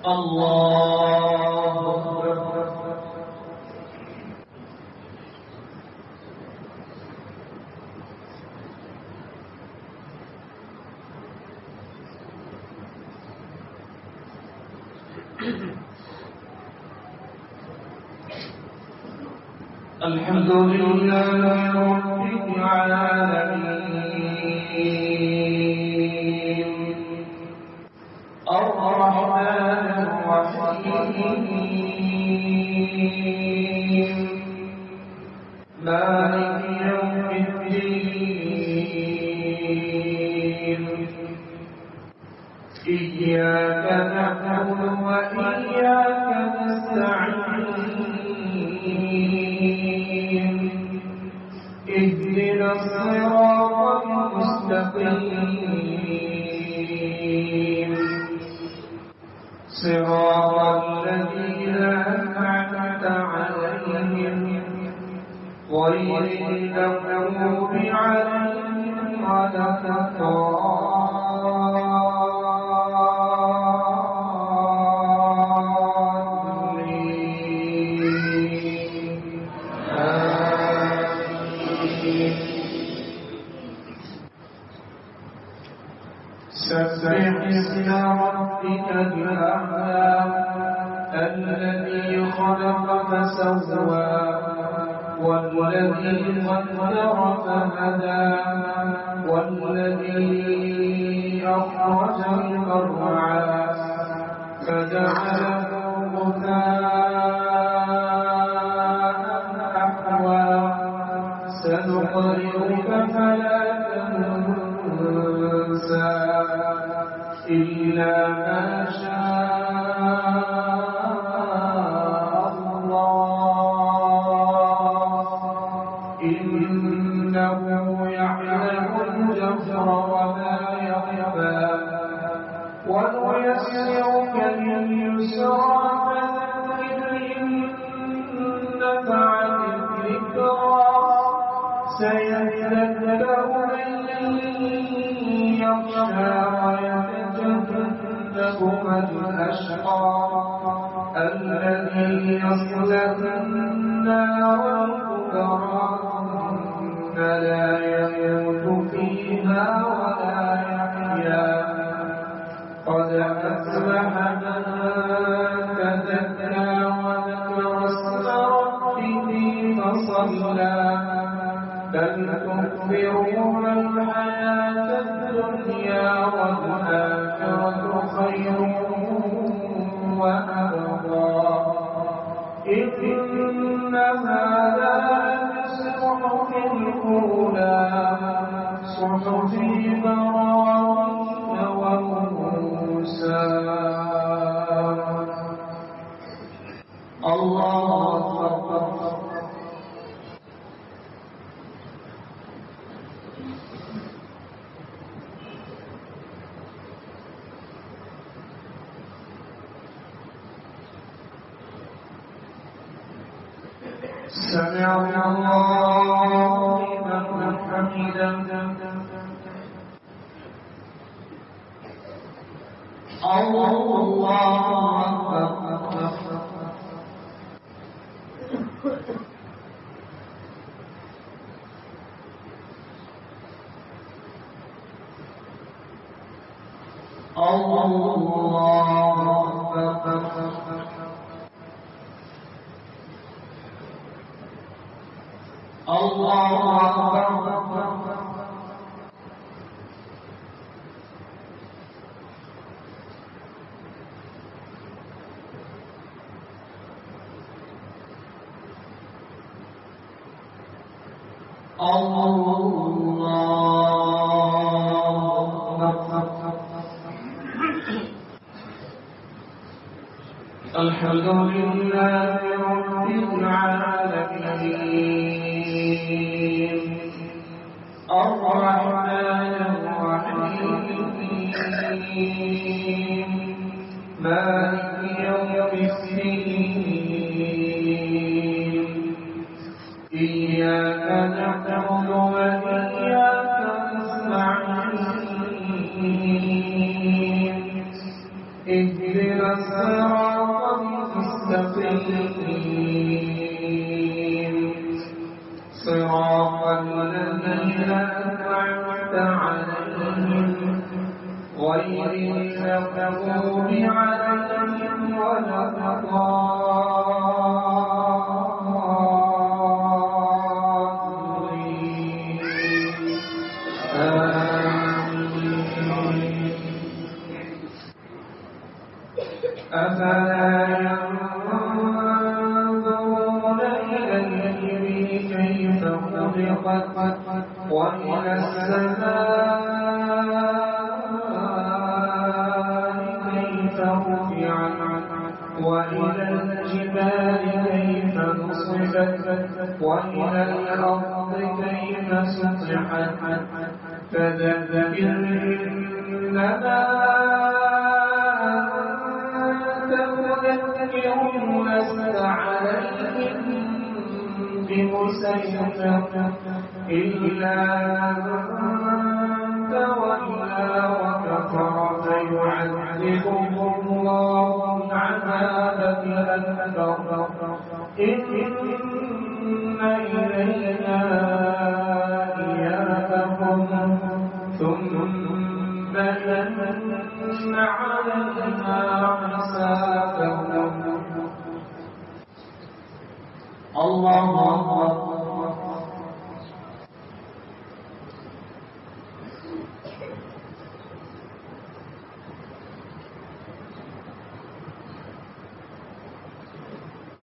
الله أكبر. الحمد لله رب العالمين الرحمن الرحيم مالك يوم الدين إياك نعبد وإياك نستعين اهدنا الصراط المستقيم صراط الذين أنعمت عليهم غير المغضوب عليهم ولا سبح اسم ربك الأعلى الذي خلق فسوى والذي قدر فهدى والذي أخرج المرعى فجعله غثاء أحوى سنقرئك فلا تنسى إلا ما شاء الله إنه يعلم الجهر وما يخفى ونيسرك لليسرى فذكر إن نفعت الذكرى سيذكر من يخشى ويتجنبها الأشقى الذي يصلى النار الكبرى ثم لا يموت فيها ولا يحيا قد أفلح من تزكى وذكر اسم ربه فصلى بل تؤثرون الحياة الدنيا والآخرة خير وأبقى إن هذا للصحف الأولى صحف إبراهيم وموسى الله أكبر. سمع الله لمن حمده الله أكبر. الله أكبر. الله أكبر. الحمد لله رب العالمين الرحمن الرحيم مالك يوم الدين إياك نعبد وإياك نستعين اهدنا الصراط المستقيم صراط الذين أنعمت عليهم غير المغضوب عليهم ولا الضالين آمين. أفلا ينظرون إلى الإبل كيف خلقت وإلى السماء كيف رفعت وإلى الجبال كيف نصبت وإلى الأرض كيف سطحت فذكر إنما لست عليهم بمسيطر إلا من تولى وكفر فيعذبه الله العذاب الأكبر إن إلينا إيابهم ثم إن علينا حسابهم. الله أكبر